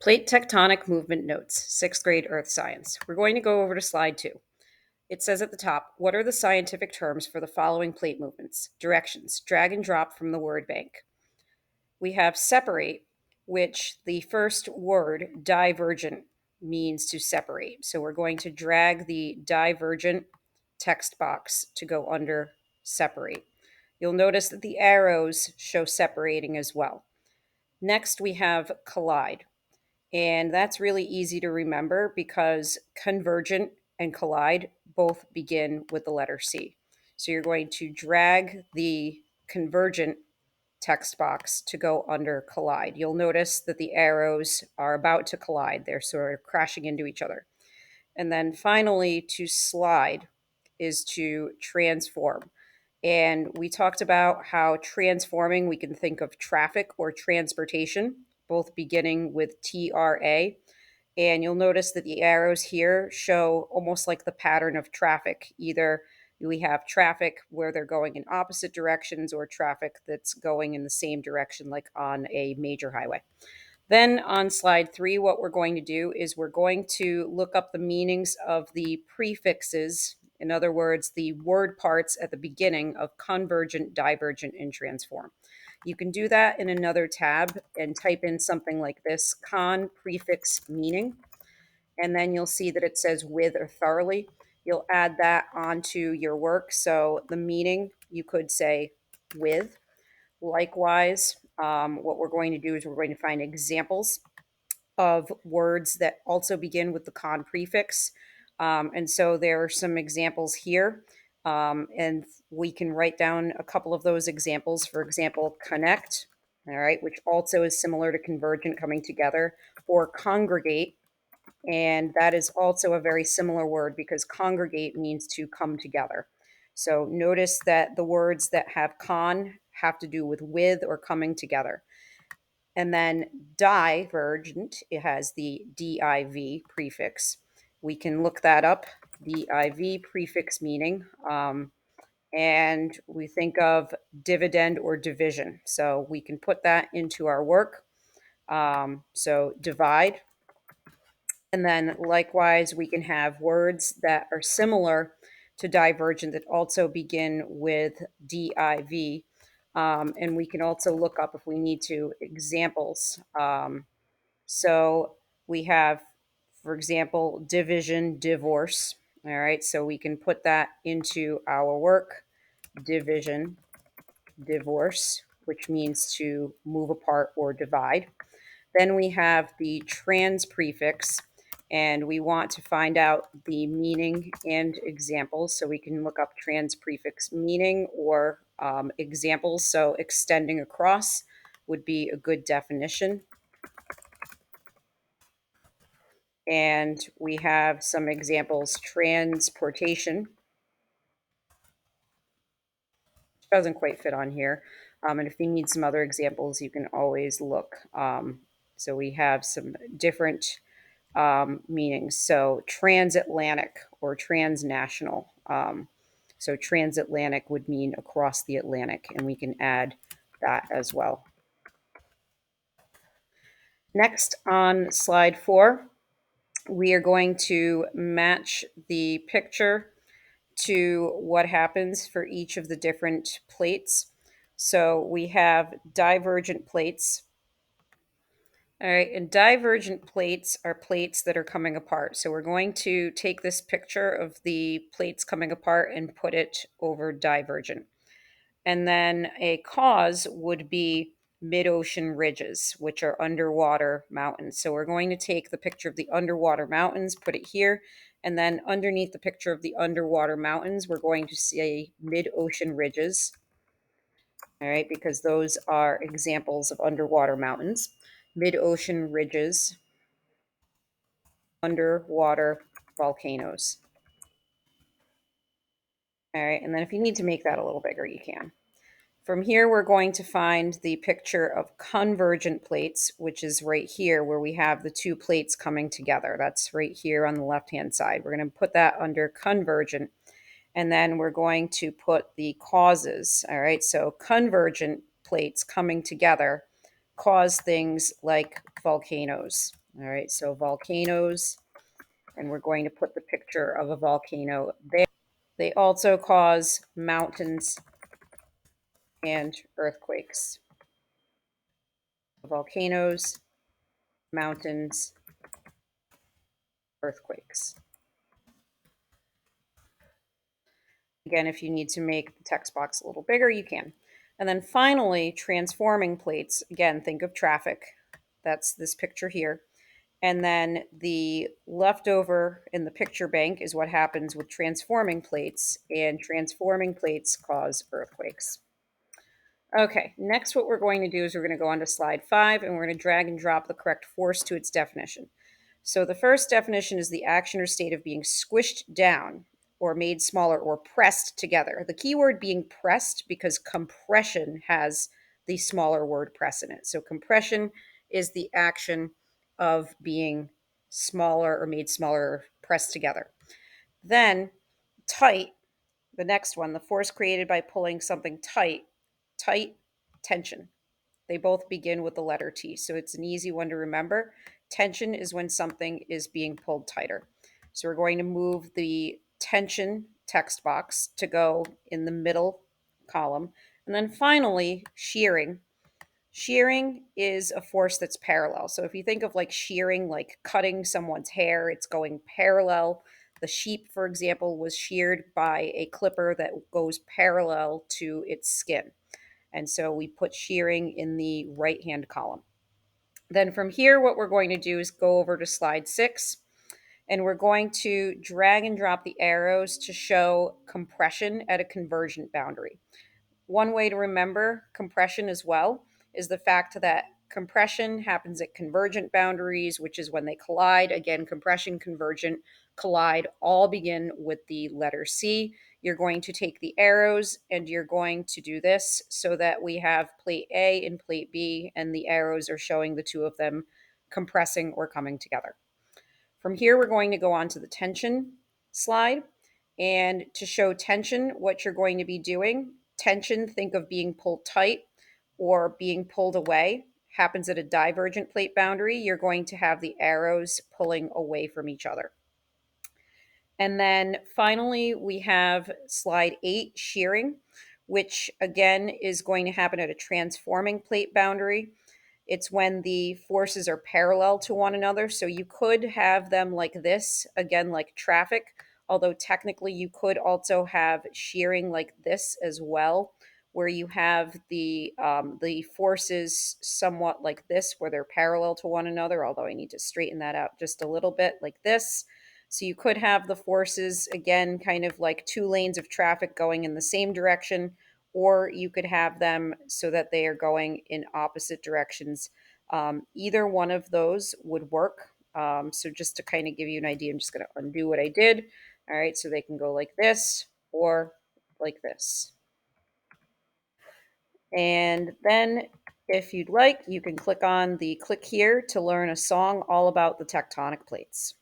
Plate tectonic movement notes, 6th grade earth science. We're going to go over to slide 2. It says at the top, what are the scientific terms for the following plate movements? Directions, drag and drop from the word bank. We have separate, which the first word, divergent, means to separate. So we're going to drag the divergent text box to go under separate. You'll notice that the arrows show separating as well. Next, we have collide. And that's really easy to remember because convergent and collide both begin with the letter C. So you're going to drag the convergent text box to go under collide. You'll notice that the arrows are about to collide. They're sort of crashing into each other. And then finally, to slide is to transform. And we talked about how transforming, we can think of traffic or transportation, both beginning with TRA. And you'll notice that the arrows here show almost like the pattern of traffic. Either we have traffic where they're going in opposite directions or traffic that's going in the same direction, like on a major highway. Then on slide 3, what we're going to do is we're going to look up the meanings of the prefixes. In other words, the word parts at the beginning of convergent, divergent, and transform. You can do that in another tab and type in something like this, con prefix meaning, and then you'll see that it says with or thoroughly. You'll add that onto your work. So the meaning, you could say with. Likewise, what we're going to do is we're going to find examples of words that also begin with the con prefix. And so there are some examples here. And we can write down a couple of those examples. For example, connect, all right, which also is similar to convergent, coming together, or congregate. And that is also a very similar word because congregate means to come together. So notice that the words that have con have to do with or coming together. And then divergent, it has the div prefix. We can look that up, div prefix meaning. And we think of dividend or division. So we can put that into our work. So divide. And then likewise, we can have words that are similar to divergent that also begin with div. And we can also look up, if we need to, examples. So we have, for example, division, divorce. All right, so we can put that into our work. Division, divorce, which means to move apart or divide. Then we have the trans prefix, and we want to find out the meaning and examples. So we can look up trans prefix meaning or examples. So extending across would be a good definition. And we have some examples. Transportation, which doesn't quite fit on here. And if you need some other examples, you can always look. So we have some different meanings. So transatlantic or transnational. So transatlantic would mean across the Atlantic, and we can add that as well. Next, on slide 4, we are going to match the picture to what happens for each of the different plates. So we have divergent plates. All right, and divergent plates are plates that are coming apart. So we're going to take this picture of the plates coming apart and put it over divergent. And then a cause would be mid-ocean ridges, which are underwater mountains. So we're going to take the picture of the underwater mountains, put it here, and then underneath the picture of the underwater mountains, we're going to see mid-ocean ridges. All right, because those are examples of underwater mountains. Mid-ocean ridges, underwater volcanoes. All right, and then if you need to make that a little bigger, you can. From here, we're going to find the picture of convergent plates, which is right here where we have the two plates coming together. That's right here on the left-hand side. We're going to put that under convergent, and then we're going to put the causes. All right, so convergent plates coming together cause things like volcanoes. All right, so volcanoes, and we're going to put the picture of a volcano there. They also cause mountains and earthquakes. Volcanoes, mountains, earthquakes. Again, if you need to make the text box a little bigger, you can. And then finally, transforming plates. Again, think of traffic. That's this picture here. And then the leftover in the picture bank is what happens with transforming plates, and transforming plates cause earthquakes. Okay, next what we're going to do is we're going to go on to slide 5, and we're going to drag and drop the correct force to its definition. So the first definition is the action or state of being squished down or made smaller or pressed together. The key word being pressed because compression has the smaller word press in it. So compression is the action of being smaller or made smaller, pressed together. Then tight, the next one, the force created by pulling something tight, tight tension. They both begin with the letter T, so it's an easy one to remember. Tension is when something is being pulled tighter. So we're going to move the tension text box to go in the middle column. And then finally, shearing. Shearing is a force that's parallel. So if you think of like shearing, like cutting someone's hair, it's going parallel. The sheep, for example, was sheared by a clipper that goes parallel to its skin. And so we put shearing in the right-hand column. Then from here, what we're going to do is go over to slide 6, and we're going to drag and drop the arrows to show compression at a convergent boundary. One way to remember compression as well is the fact that compression happens at convergent boundaries, which is when they collide. Again, compression, convergent, collide all begin with the letter C. You're going to take the arrows and you're going to do this so that we have plate A and plate B, and the arrows are showing the two of them compressing or coming together. From here, we're going to go on to the tension slide. And to show tension, what you're going to be doing, tension, think of being pulled tight or being pulled away, happens at a divergent plate boundary. You're going to have the arrows pulling away from each other. And then finally, we have slide 8, shearing, which again is going to happen at a transforming plate boundary. It's when the forces are parallel to one another. So you could have them like this, again, like traffic, although technically you could also have shearing like this as well, where you have the forces somewhat like this, where they're parallel to one another, although I need to straighten that out just a little bit like this. So you could have the forces, again, kind of like two lanes of traffic going in the same direction, or you could have them so that they are going in opposite directions. Either one of those would work. So just to kind of give you an idea, I'm just going to undo what I did. All right, so they can go like this or like this. And then if you'd like, you can click on the click here to learn a song all about the tectonic plates.